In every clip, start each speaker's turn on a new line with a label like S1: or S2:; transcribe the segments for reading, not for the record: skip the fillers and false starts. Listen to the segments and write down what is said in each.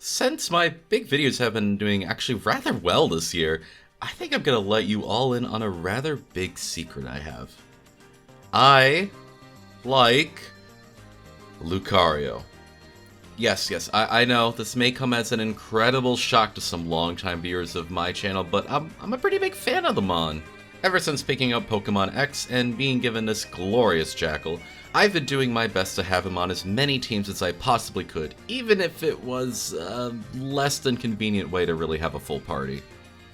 S1: Since my big videos have been doing actually rather well this year, I think I'm gonna let you all in on a rather big secret I have. I like Lucario. Yes, I know this may come as an incredible shock to some longtime viewers of my channel, but I'm a pretty big fan of the Mon. Ever since picking up Pokemon X and being given this glorious Jackal, I've been doing my best to have him on as many teams as I possibly could, even if it was a less than convenient way to really have a full party.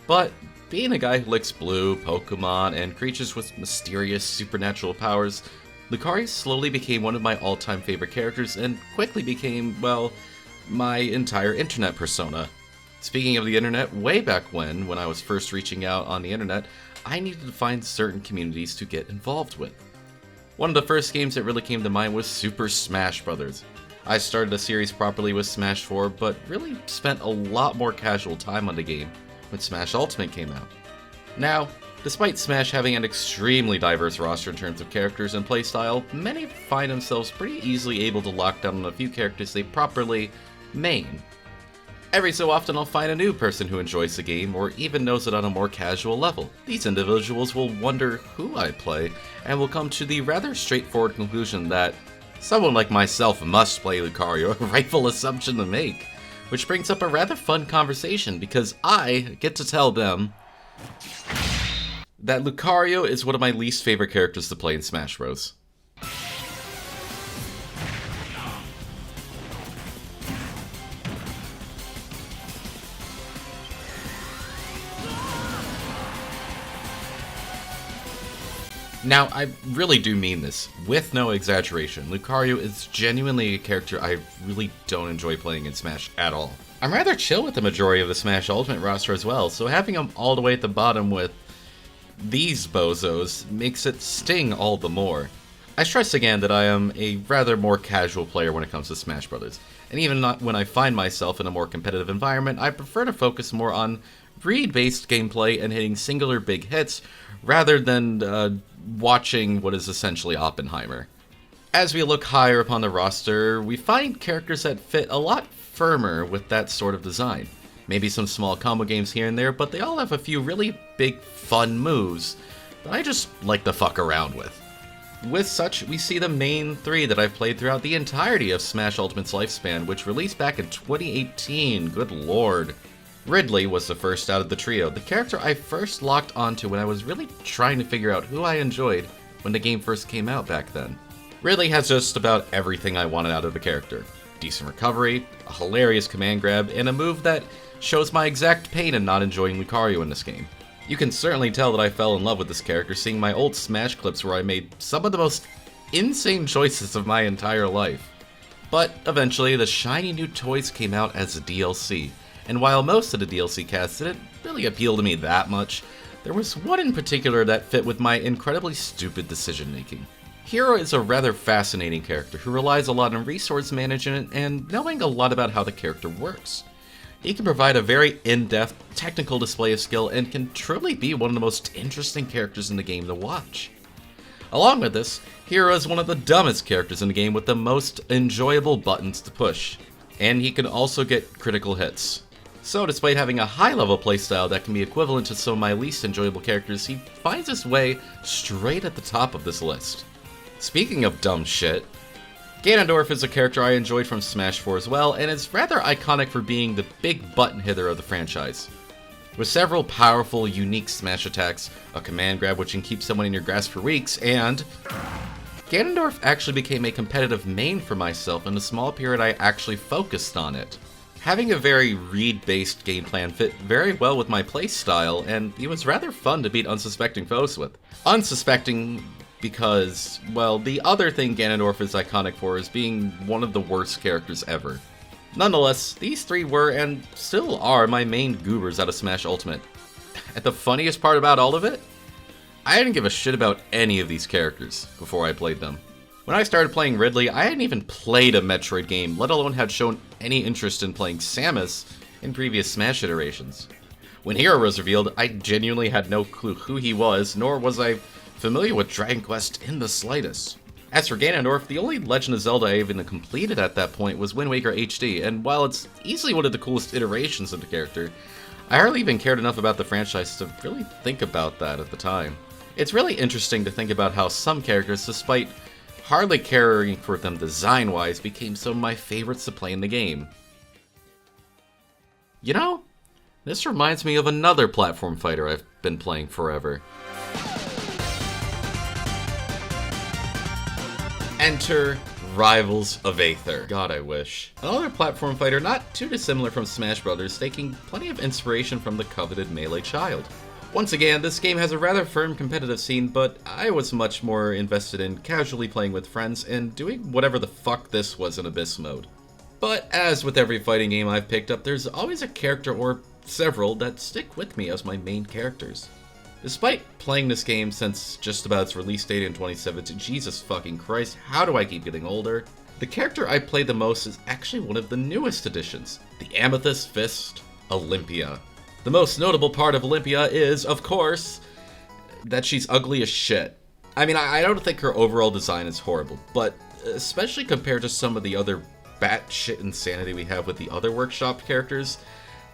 S1: But being a guy who likes blue, Pokemon, and creatures with mysterious supernatural powers, Lucario slowly became one of my all-time favorite characters and quickly became, well, my entire internet persona. Speaking of the internet, way back when I was first reaching out on the internet, I needed to find certain communities to get involved with. One of the first games that really came to mind was Super Smash Bros. I started the series properly with Smash 4, but really spent a lot more casual time on the game when Smash Ultimate came out. Now, despite Smash having an extremely diverse roster in terms of characters and playstyle, many find themselves pretty easily able to lock down on a few characters they properly main. Every so often I'll find a new person who enjoys the game or even knows it on a more casual level. These individuals will wonder who I play and will come to the rather straightforward conclusion that someone like myself must play Lucario, a rightful assumption to make. Which brings up a rather fun conversation because I get to tell them that Lucario is one of my least favorite characters to play in Smash Bros. Now, I really do mean this, with no exaggeration. Lucario is genuinely a character I really don't enjoy playing in Smash at all. I'm rather chill with the majority of the Smash Ultimate roster as well, so having him all the way at the bottom with these bozos makes it sting all the more. I stress again that I am a rather more casual player when it comes to Smash Bros. And even not when I find myself in a more competitive environment, I prefer to focus more on read-based gameplay and hitting singular big hits rather than watching what is essentially Oppenheimer. As we look higher upon the roster, we find characters that fit a lot firmer with that sort of design. Maybe some small combo games here and there, but they all have a few really big fun moves that I just like to fuck around with. With such, we see the main three that I've played throughout the entirety of Smash Ultimate's lifespan, which released back in 2018, good lord. Ridley was the first out of the trio, the character I first locked onto when I was really trying to figure out who I enjoyed when the game first came out back then. Ridley has just about everything I wanted out of a character. Decent recovery, a hilarious command grab, and a move that shows my exact pain in not enjoying Lucario in this game. You can certainly tell that I fell in love with this character seeing my old Smash clips where I made some of the most insane choices of my entire life. But eventually, the shiny new toys came out as a DLC. And while most of the DLC cast didn't really appeal to me that much, there was one in particular that fit with my incredibly stupid decision making. Hero is a rather fascinating character who relies a lot on resource management and knowing a lot about how the character works. He can provide a very in-depth technical display of skill and can truly be one of the most interesting characters in the game to watch. Along with this, Hero is one of the dumbest characters in the game with the most enjoyable buttons to push, and he can also get critical hits. So despite having a high-level playstyle that can be equivalent to some of my least enjoyable characters, he finds his way straight at the top of this list. Speaking of dumb shit, Ganondorf is a character I enjoyed from Smash 4 as well, and is rather iconic for being the big button hitter of the franchise. With several powerful, unique smash attacks, a command grab which can keep someone in your grasp for weeks, and Ganondorf actually became a competitive main for myself in the small period I actually focused on it. Having a very read-based game plan fit very well with my playstyle, and it was rather fun to beat unsuspecting foes with. Unsuspecting because, well, the other thing Ganondorf is iconic for is being one of the worst characters ever. Nonetheless, these three were, and still are, my main goobers out of Smash Ultimate. And the funniest part about all of it? I didn't give a shit about any of these characters before I played them. When I started playing Ridley, I hadn't even played a Metroid game, let alone had shown any interest in playing Samus in previous Smash iterations. When Hero was revealed, I genuinely had no clue who he was, nor was I familiar with Dragon Quest in the slightest. As for Ganondorf, the only Legend of Zelda I even completed at that point was Wind Waker HD, and while it's easily one of the coolest iterations of the character, I hardly even cared enough about the franchise to really think about that at the time. It's really interesting to think about how some characters, despite hardly caring for them design-wise, became some of my favorites to play in the game. You know, this reminds me of another platform fighter I've been playing forever. Enter Rivals of Aether. God, I wish. Another platform fighter not too dissimilar from Smash Bros., taking plenty of inspiration from the coveted Melee child. Once again, this game has a rather firm competitive scene, but I was much more invested in casually playing with friends and doing whatever the fuck this was in Abyss mode. But as with every fighting game I've picked up, there's always a character or several that stick with me as my main characters. Despite playing this game since just about its release date in 2017, Jesus fucking Christ, how do I keep getting older? The character I play the most is actually one of the newest additions, the Amethyst Fist, Olympia. The most notable part of Olympia is, of course, that she's ugly as shit. I mean, I don't think her overall design is horrible, but especially compared to some of the other batshit insanity we have with the other workshop characters,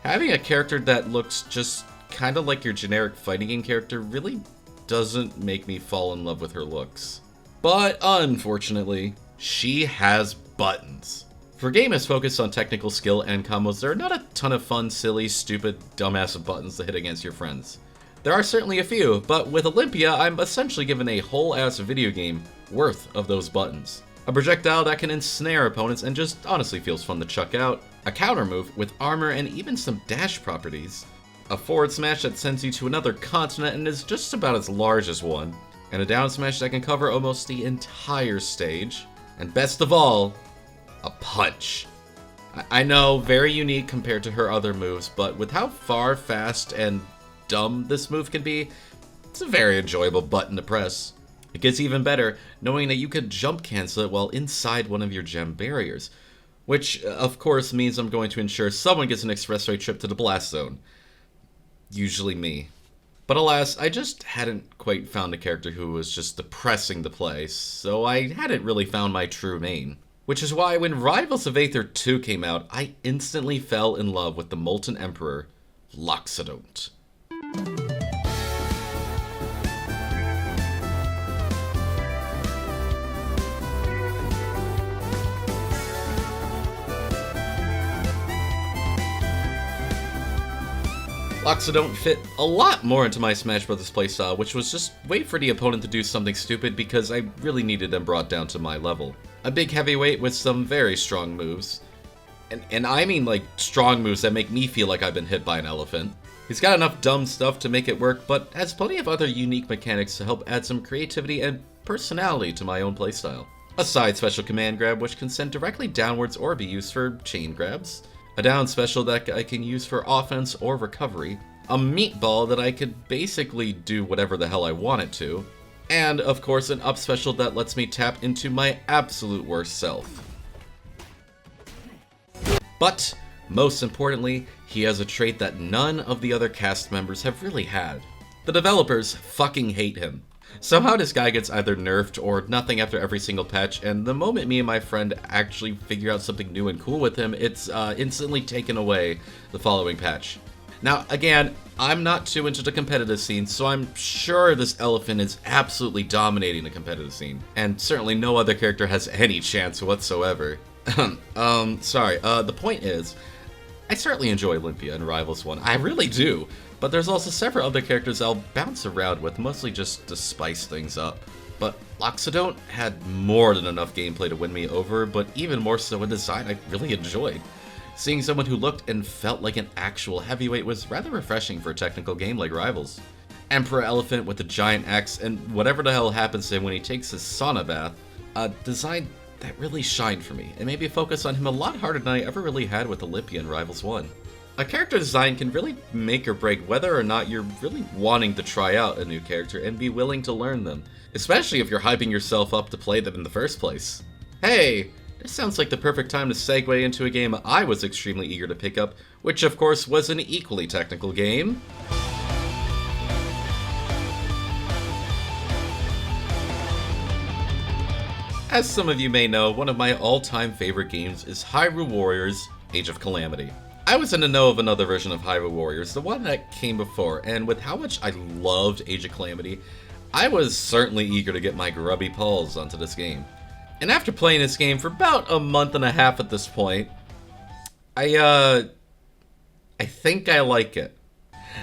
S1: having a character that looks just kind of like your generic fighting game character really doesn't make me fall in love with her looks. But unfortunately, she has buttons. For a game is focused on technical skill and combos, there are not a ton of fun, silly, stupid, dumbass buttons to hit against your friends. There are certainly a few, but with Olympia, I'm essentially given a whole-ass video game worth of those buttons. A projectile that can ensnare opponents and just honestly feels fun to chuck out. A counter move with armor and even some dash properties. A forward smash that sends you to another continent and is just about as large as one. And a down smash that can cover almost the entire stage. And best of all, a punch. I know, very unique compared to her other moves, but with how far, fast, and dumb this move can be, it's a very enjoyable button to press. It gets even better knowing that you could jump cancel it while inside one of your gem barriers, which of course means I'm going to ensure someone gets an expressway trip to the blast zone. Usually me. But alas, I just hadn't quite found a character who was just depressing to play, so I hadn't really found my true main. Which is why when Rivals of Aether 2 came out, I instantly fell in love with the Molten Emperor, Loxodont. Loxodont fit a lot more into my Smash Bros. Playstyle, which was just wait for the opponent to do something stupid because I really needed them brought down to my level. A big heavyweight with some very strong moves. And I mean like strong moves that make me feel like I've been hit by an elephant. He's got enough dumb stuff to make it work, but has plenty of other unique mechanics to help add some creativity and personality to my own playstyle. A side special command grab which can send directly downwards or be used for chain grabs. A down special that I can use for offense or recovery. A meatball that I could basically do whatever the hell I want it to. And, of course, an up special that lets me tap into my absolute worst self. But, most importantly, he has a trait that none of the other cast members have really had. The developers fucking hate him. Somehow this guy gets either nerfed or nothing after every single patch, and the moment me and my friend actually figure out something new and cool with him, it's instantly taken away the following patch. Now, again, I'm not too into the competitive scene, so I'm sure this elephant is absolutely dominating the competitive scene. And certainly no other character has any chance whatsoever. The point is, I certainly enjoy Olympia and Rivals 1, I really do. But there's also several other characters I'll bounce around with, mostly just to spice things up. But Loxodont had more than enough gameplay to win me over, but even more so in design I really enjoyed. Seeing someone who looked and felt like an actual heavyweight was rather refreshing for a technical game like Rivals. Emperor Elephant with a giant axe, and whatever the hell happens to him when he takes his sauna bath, a design that really shined for me, and made me focus on him a lot harder than I ever really had with Olympia and Rivals 1. A character design can really make or break whether or not you're really wanting to try out a new character and be willing to learn them, especially if you're hyping yourself up to play them in the first place. Hey! This sounds like the perfect time to segue into a game I was extremely eager to pick up, which of course was an equally technical game. As some of you may know, one of my all-time favorite games is Hyrule Warriors Age of Calamity. I was in the know of another version of Hyrule Warriors, the one that came before, and with how much I loved Age of Calamity, I was certainly eager to get my grubby paws onto this game. And after playing this game for about a month and a half at this point, I think I like it.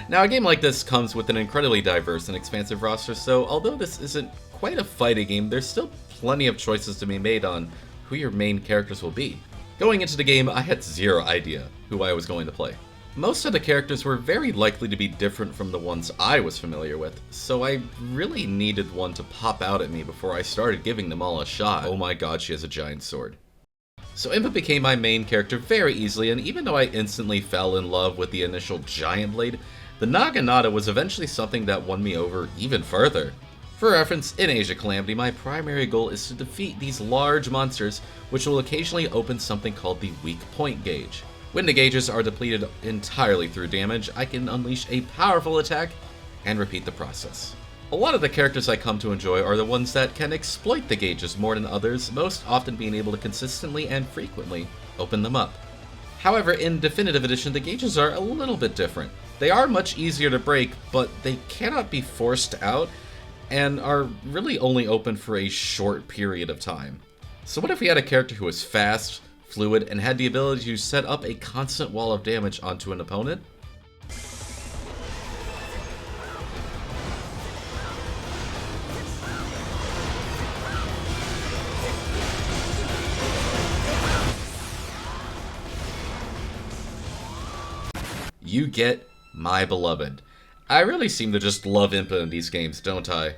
S1: Now, a game like this comes with an incredibly diverse and expansive roster, so although this isn't quite a fighting game, there's still plenty of choices to be made on who your main characters will be. Going into the game, I had zero idea who I was going to play. Most of the characters were very likely to be different from the ones I was familiar with, so I really needed one to pop out at me before I started giving them all a shot. Oh my god, she has a giant sword. So Impa became my main character very easily, and even though I instantly fell in love with the initial giant blade, the Naginata was eventually something that won me over even further. For reference, in Age of Calamity, my primary goal is to defeat these large monsters, which will occasionally open something called the weak point gauge. When the gauges are depleted entirely through damage, I can unleash a powerful attack and repeat the process. A lot of the characters I come to enjoy are the ones that can exploit the gauges more than others, most often being able to consistently and frequently open them up. However, in Definitive Edition, the gauges are a little bit different. They are much easier to break, but they cannot be forced out, and are really only open for a short period of time. So what if we had a character who was fast, fluid, and had the ability to set up a constant wall of damage onto an opponent? You get my beloved. I really seem to just love Impa in these games, don't I?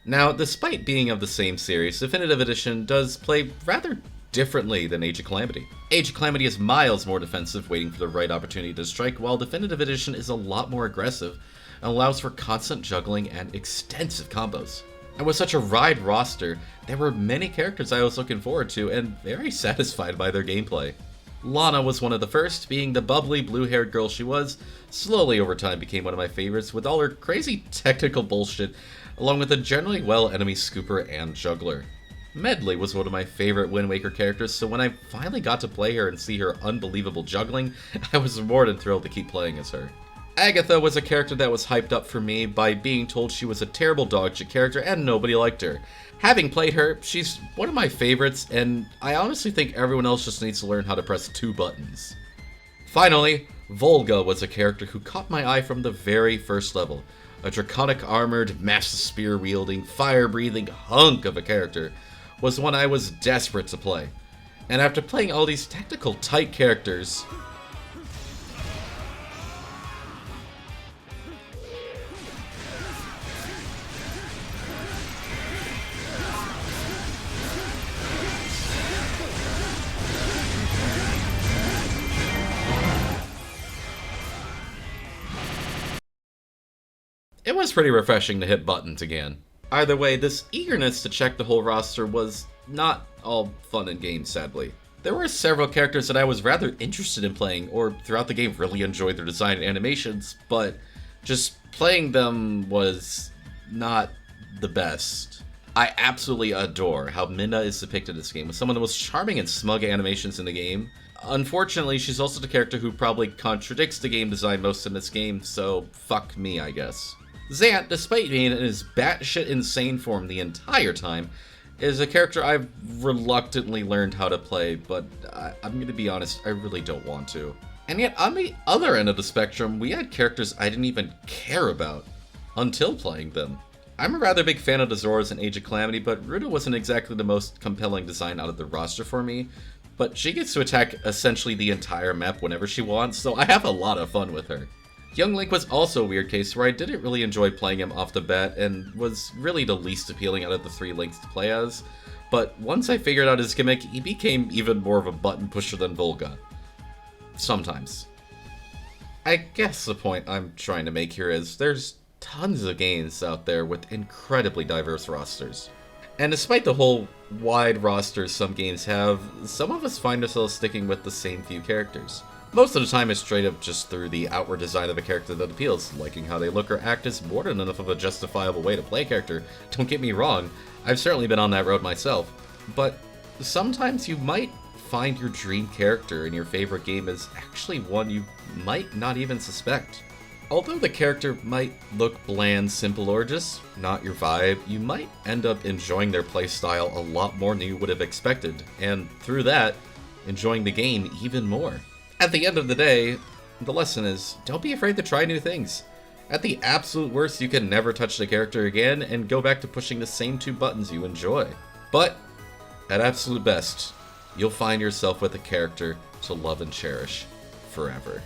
S1: Now, despite being of the same series, Definitive Edition does play rather differently than Age of Calamity. Age of Calamity is miles more defensive, waiting for the right opportunity to strike, while Definitive Edition is a lot more aggressive and allows for constant juggling and extensive combos. And with such a wide roster, there were many characters I was looking forward to and very satisfied by their gameplay. Lana was one of the first, being the bubbly blue-haired girl she was, slowly over time became one of my favorites with all her crazy technical bullshit, along with a generally well enemy scooper and juggler. Medley was one of my favorite Wind Waker characters, so when I finally got to play her and see her unbelievable juggling, I was more than thrilled to keep playing as her. Agatha was a character that was hyped up for me by being told she was a terrible dogshit character and nobody liked her. Having played her, she's one of my favorites, and I honestly think everyone else just needs to learn how to press 2 buttons. Finally, Volga was a character who caught my eye from the very first level. A draconic armored, massive spear wielding, fire breathing hunk of a character was one I was desperate to play. And after playing all these technical tight characters, it was pretty refreshing to hit buttons again. Either way, this eagerness to check the whole roster was not all fun and games, sadly. There were several characters that I was rather interested in playing, or throughout the game really enjoyed their design and animations, but just playing them was not the best. I absolutely adore how Minna is depicted in this game, with some of the most charming and smug animations in the game. Unfortunately, she's also the character who probably contradicts the game design most in this game, so fuck me, I guess. Zant, despite being in his batshit insane form the entire time, is a character I've reluctantly learned how to play, but I'm gonna be honest, I really don't want to. And yet, on the other end of the spectrum, we had characters I didn't even care about until playing them. I'm a rather big fan of the Zoras in Age of Calamity, but Ruta wasn't exactly the most compelling design out of the roster for me, but she gets to attack essentially the entire map whenever she wants, so I have a lot of fun with her. Young Link was also a weird case where I didn't really enjoy playing him off the bat and was really the least appealing out of the 3 Links to play as, but once I figured out his gimmick, he became even more of a button pusher than Volga. Sometimes. I guess the point I'm trying to make here is there's tons of games out there with incredibly diverse rosters. And despite the whole wide rosters some games have, some of us find ourselves sticking with the same few characters. Most of the time it's straight up just through the outward design of a character that appeals. Liking how they look or act is more than enough of a justifiable way to play a character. Don't get me wrong, I've certainly been on that road myself. But sometimes you might find your dream character in your favorite game is actually one you might not even suspect. Although the character might look bland, simple, or just not your vibe, you might end up enjoying their playstyle a lot more than you would have expected, and through that, enjoying the game even more. At the end of the day, the lesson is, don't be afraid to try new things. At the absolute worst, you can never touch the character again and go back to pushing the same 2 buttons you enjoy. But, at absolute best, you'll find yourself with a character to love and cherish forever.